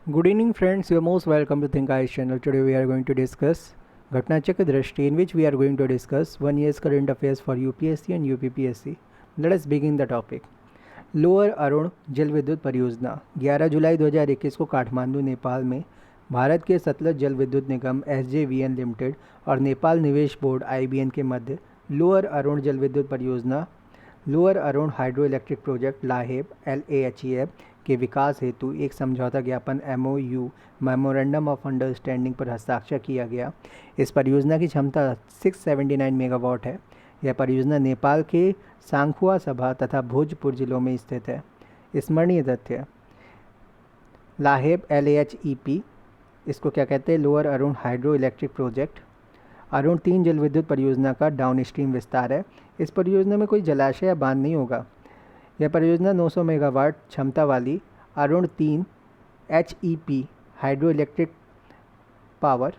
Good evening, friends. You are most welcome to Think Eyes channel. Today we are going to discuss Ghatna Chakra Drishti, in which we are going to discuss 1 year's current affairs for UPSC and UPPSC. Let us begin the topic. Lower Arun जल विद्युत परियोजना 11 जुलाई 2021 को काठमांडू नेपाल में भारत के सतलज जल विद्युत निगम SJVN limited और नेपाल निवेश बोर्ड IBN के मध्य लोअर अरुण जल विद्युत परियोजना lower Arun hydro electric project लाहेब LAHEB के विकास हेतु एक समझौता ज्ञापन MOU मेमोरेंडम ऑफ अंडरस्टैंडिंग पर हस्ताक्षर किया गया। इस परियोजना की क्षमता 679 मेगावाट है। यह परियोजना नेपाल के सांखुआ सभा तथा भोजपुर जिलों में स्थित है। स्मरणीय तथ्य, लाहेब LAHEP, इसको क्या कहते हैं, lower Arun hydro electric project, Arun 3 जल विद्युत परियोजना का डाउन स्ट्रीम विस्तार है। इस परियोजना में कोई जलाशय या बांध नहीं होगा। यह परियोजना 900 मेगावाट क्षमता वाली Arun 3 HEP hydro electric power,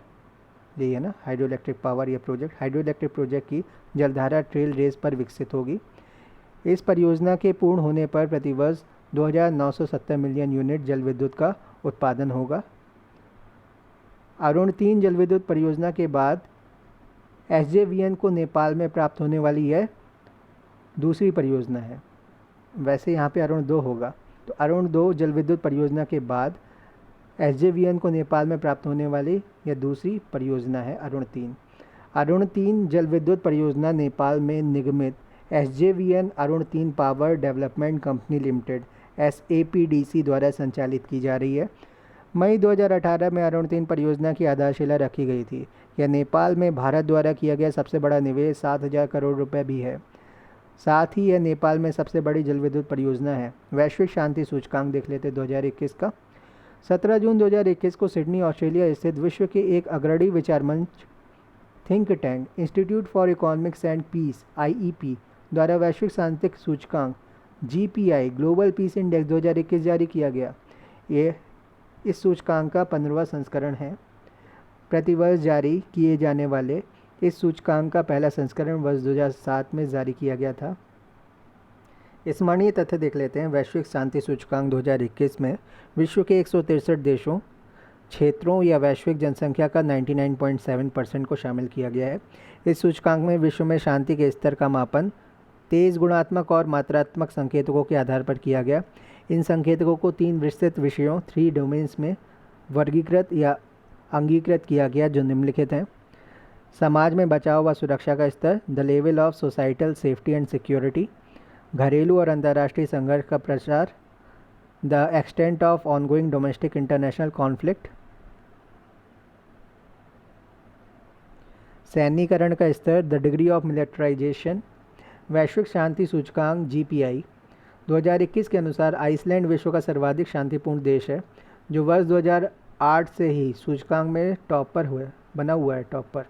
यही है ना हाइड्रो इलेक्ट्रिक पावर, यह प्रोजेक्ट हाइड्रो इलेक्ट्रिक प्रोजेक्ट की जलधारा ट्रेल रेस पर विकसित होगी। इस परियोजना के पूर्ण होने पर प्रतिवर्ष 2970 मिलियन यूनिट जल विद्युत का उत्पादन होगा। अरुण 3 जल विद्युत परियोजना के बाद SJVN को नेपाल में प्राप्त होने वाली यह दूसरी परियोजना है। वैसे यहाँ पे अरुण 2 होगा, तो अरुण 2 जल विद्युत परियोजना के बाद SJVN को नेपाल में प्राप्त होने वाली यह दूसरी परियोजना है अरुण 3। अरुण 3 जल विद्युत परियोजना नेपाल में निगमित SJVN Arun 3 power development company limited SAPDC द्वारा संचालित की जा रही है। मई 2018 में अरुण 3 परियोजना की आधारशिला रखी गई थी। यह नेपाल में भारत द्वारा किया गया सबसे बड़ा निवेश 7,000 करोड़ रुपए भी है। साथ ही यह नेपाल में सबसे बड़ी जल विद्युत परियोजना है। वैश्विक शांति सूचकांक देख लेते 2021 का। 17 जून 2021 को सिडनी ऑस्ट्रेलिया स्थित विश्व के एक अग्रणी विचार मंच think tank institute for economics and peace IEP द्वारा वैश्विक शांति सूचकांक GPI ग्लोबल पीस इंडेक्स 2021 जारी किया गया। ये इस सूचकांक का 15वां संस्करण है। प्रतिवर्ष जारी किए जाने वाले इस सूचकांक का पहला संस्करण वर्ष 2007 में जारी किया गया था। स्मरणीय तथ्य देख लेते हैं। वैश्विक शांति सूचकांक 2021 में विश्व के 163 देशों, क्षेत्रों या वैश्विक जनसंख्या का 99.7% को शामिल किया गया है। इस सूचकांक में विश्व में शांति के स्तर का मापन तेज गुणात्मक और मात्रात्मक संकेतकों के आधार पर किया गया। इन संकेतकों को 3 विस्तृत विषयों 3 डोमेन्स में वर्गीकृत या अंगीकृत किया गया, जो निम्नलिखित हैं। समाज में बचाव व सुरक्षा का स्तर, the level of societal safety and security, घरेलू और अंतर्राष्ट्रीय संघर्ष का प्रसार, the extent of ongoing domestic international conflict, सैन्यीकरण का स्तर, द डिग्री ऑफ मिलिटराइजेशन। वैश्विक शांति सूचकांक GPI 2021 के अनुसार आइसलैंड विश्व का सर्वाधिक शांतिपूर्ण देश है, जो वर्ष 2008 से ही सूचकांक में बना हुआ है टॉप पर।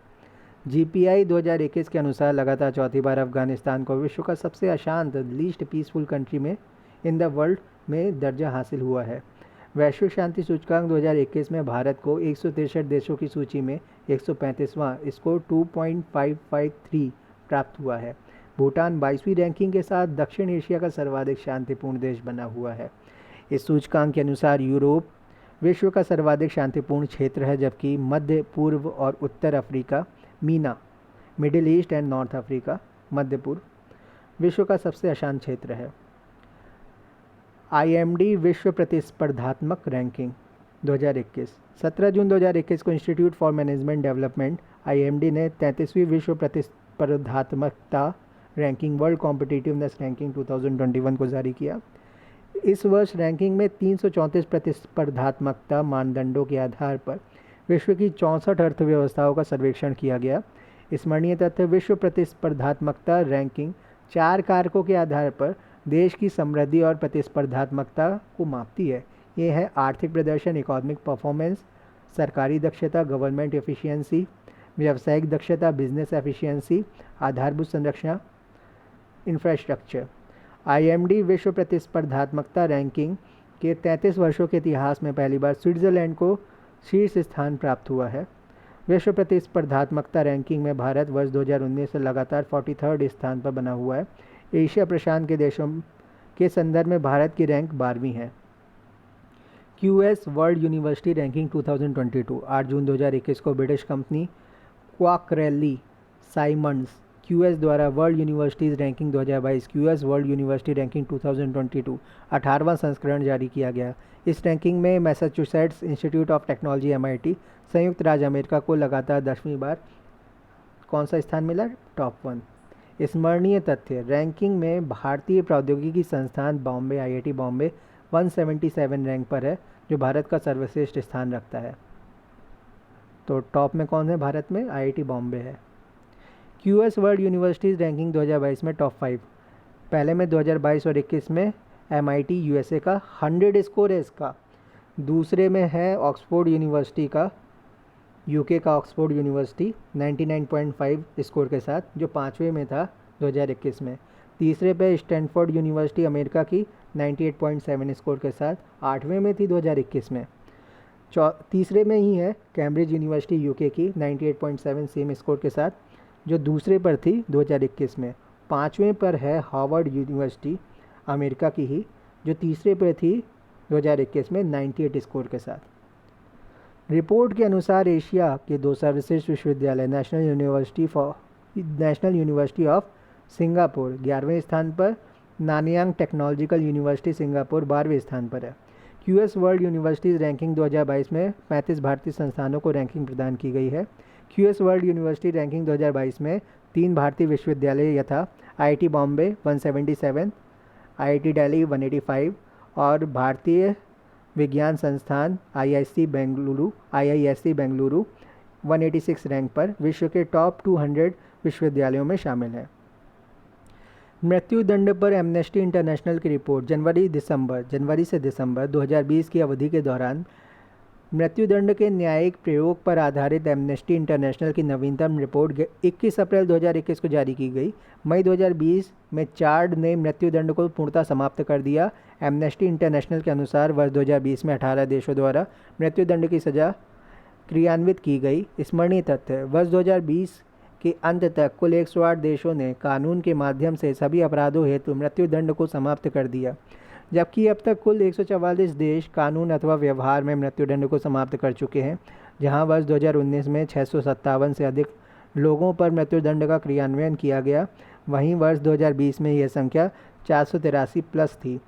GPI 2021 के अनुसार लगातार चौथी बार अफगानिस्तान को विश्व का सबसे अशांत लीस्ट पीसफुल कंट्री में इन द वर्ल्ड में दर्जा हासिल हुआ है। वैश्विक शांति सूचकांक 2021 में भारत को 163 देशों की सूची में 135वां स्कोर 2.553 प्राप्त हुआ है। भूटान 22वीं रैंकिंग के साथ दक्षिण एशिया का सर्वाधिक शांतिपूर्ण देश बना हुआ है। इस सूचकांक के अनुसार यूरोप विश्व का सर्वाधिक शांतिपूर्ण क्षेत्र है, जबकि मध्य पूर्व और उत्तर Africa MENA middle east and north Africa मध्य पूर्व विश्व का सबसे अशांत क्षेत्र है। IMD विश्व प्रतिस्पर्धात्मक रैंकिंग 2021 17 जून 2021 को institute for management development IMD ने 33वीं विश्व प्रतिस्पर्धात्मकता रैंकिंग वर्ल्ड कॉम्पिटिटिवनेस रैंकिंग 2021 को जारी किया। इस वर्ष रैंकिंग में 334 प्रतिस्पर्धात्मकता मानदंडों के आधार पर विश्व की 64 अर्थव्यवस्थाओं का सर्वेक्षण किया गया। स्मरणीय तथ्य, विश्व प्रतिस्पर्धात्मकता रैंकिंग 4 कारकों के आधार पर देश की समृद्धि और प्रतिस्पर्धात्मकता को मापती है। ये है आर्थिक प्रदर्शन, इकोनॉमिक परफॉर्मेंस, सरकारी दक्षता, गवर्नमेंट एफिशिएंसी, व्यावसायिक दक्षता, बिजनेस एफिशिएंसी, आधारभूत संरचना, इंफ्रास्ट्रक्चर। IMD विश्व प्रतिस्पर्धात्मकता रैंकिंग के 33 वर्षों के इतिहास में पहली बार स्विट्ज़रलैंड को शीर्ष स्थान प्राप्त हुआ है। विश्व प्रतिस्पर्धात्मकता रैंकिंग में भारत वर्ष 2019 से लगातार 43rd स्थान पर बना हुआ है। एशिया प्रशांत के देशों के संदर्भ में भारत की रैंक 12वीं है। QS वर्ल्ड यूनिवर्सिटी रैंकिंग 2022, 8 जून 2021 को ब्रिटिश कंपनी क्वाकरेली साइमंड्स QS द्वारा world universities ranking 2022 QS world university ranking 2022 18वां संस्करण जारी किया गया। इस रैंकिंग में Massachusetts institute of technology MIT संयुक्त राज्य अमेरिका को लगातार 10वीं बार कौन सा स्थान मिला? टॉप 1। स्मरणीय तथ्य, रैंकिंग में भारतीय प्रौद्योगिकी संस्थान बॉम्बे IIT बॉम्बे 177 रैंक पर है, जो भारत का सर्वश्रेष्ठ स्थान रखता है। तो टॉप में कौन है भारत में? IIT बॉम्बे है। QS वर्ल्ड यूनिवर्सिटीज़ रैंकिंग 2022 में टॉप 5, पहले में 2022 और 21 में MIT USA का 100 स्कोर है इसका। दूसरे में है ऑक्सफोर्ड यूनिवर्सिटी का, UK का ऑक्सफोर्ड यूनिवर्सिटी 99.5 स्कोर के साथ, जो 5वें में था 2021 में। तीसरे पे स्टैनफोर्ड यूनिवर्सिटी अमेरिका की 98.7 स्कोर के साथ, 8वें में थी 2021 में। तीसरे में ही है कैम्ब्रिज यूनिवर्सिटी UK की 98.7 सेम स्कोर के साथ, जो दूसरे पर थी 2021 में। 5वें पर है हार्वर्ड यूनिवर्सिटी अमेरिका की ही, जो तीसरे पर थी 2021 में 98 स्कोर के साथ। रिपोर्ट के अनुसार एशिया के 2 सर्वश्रेष्ठ विश्वविद्यालय नेशनल यूनिवर्सिटी ऑफ सिंगापुर 11वें स्थान पर, नानयांग टेक्नोलॉजिकल यूनिवर्सिटी सिंगापुर 12वें स्थान पर है। QS वर्ल्ड यूनिवर्सिटीज़ रैंकिंग 2022 में 35 भारतीय संस्थानों को रैंकिंग प्रदान की गई है। QS वर्ल्ड यूनिवर्सिटी रैंकिंग 2022 में 3 भारतीय विश्वविद्यालय यथा IIT बॉम्बे 177, IIT दिल्ली 185 और भारतीय विज्ञान संस्थान IISc बेंगलुरु 186 रैंक पर विश्व के टॉप 200 विश्वविद्यालयों में शामिल है। मृत्युदंड पर एमनेस्टी इंटरनेशनल की रिपोर्ट जनवरी से दिसंबर 2020 की अवधि के दौरान मृत्युदंड के न्यायिक प्रयोग पर आधारित एमनेस्टी इंटरनेशनल की नवीनतम रिपोर्ट 21 अप्रैल 2021 को जारी की गई। मई 2020 में चाड ने मृत्युदंड को पूर्णतः समाप्त कर दिया। एमनेस्टी इंटरनेशनल के अनुसार वर्ष 2020 में 18 देशों द्वारा मृत्युदंड की सज़ा क्रियान्वित की गई। स्मरणीय तथ्य, वर्ष 2020 के अंत तक कुल 108 देशों ने कानून के माध्यम से सभी अपराधों हेतु मृत्युदंड को समाप्त कर दिया, जबकि अब तक कुल 144 देश कानून अथवा व्यवहार में मृत्युदंड को समाप्त कर चुके हैं। जहां वर्ष 2019 में 657 से अधिक लोगों पर मृत्युदंड का क्रियान्वयन किया गया, वहीं वर्ष 2020 में यह संख्या 483 प्लस थी।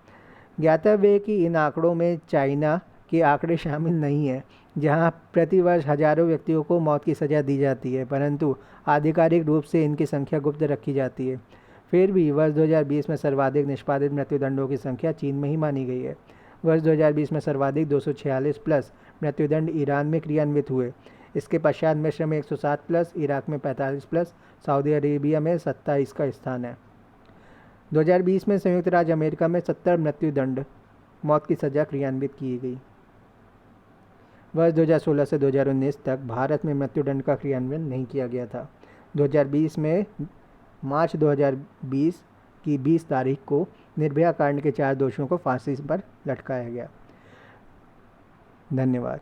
ज्ञातव्य है कि इन आंकड़ों में चाइना के आंकड़े शामिल नहीं हैं, जहां प्रतिवर्ष हजारों व्यक्तियों को मौत की सज़ा दी जाती है, परंतु आधिकारिक रूप से इनकी संख्या गुप्त रखी जाती है। फिर भी वर्ष 2020 में सर्वाधिक निष्पादित मृत्युदंडों की संख्या चीन में ही मानी गई है। वर्ष 2020 में सर्वाधिक 246 प्लस मृत्युदंड ईरान में क्रियान्वित हुए। इसके पश्चात मिस्र में 107 प्लस, इराक में 45 प्लस, सऊदी अरेबिया में 27 का स्थान है। 2020 में संयुक्त राज्य अमेरिका में 70 मृत्युदंड मौत की सज़ा क्रियान्वित की गई। वर्ष 2016 से 2019 तक भारत में मृत्युदंड का क्रियान्वयन नहीं किया गया था। 2020 में मार्च 2020 की 20 तारीख को निर्भया कांड के 4 दोषियों को फांसी पर लटकाया गया। धन्यवाद।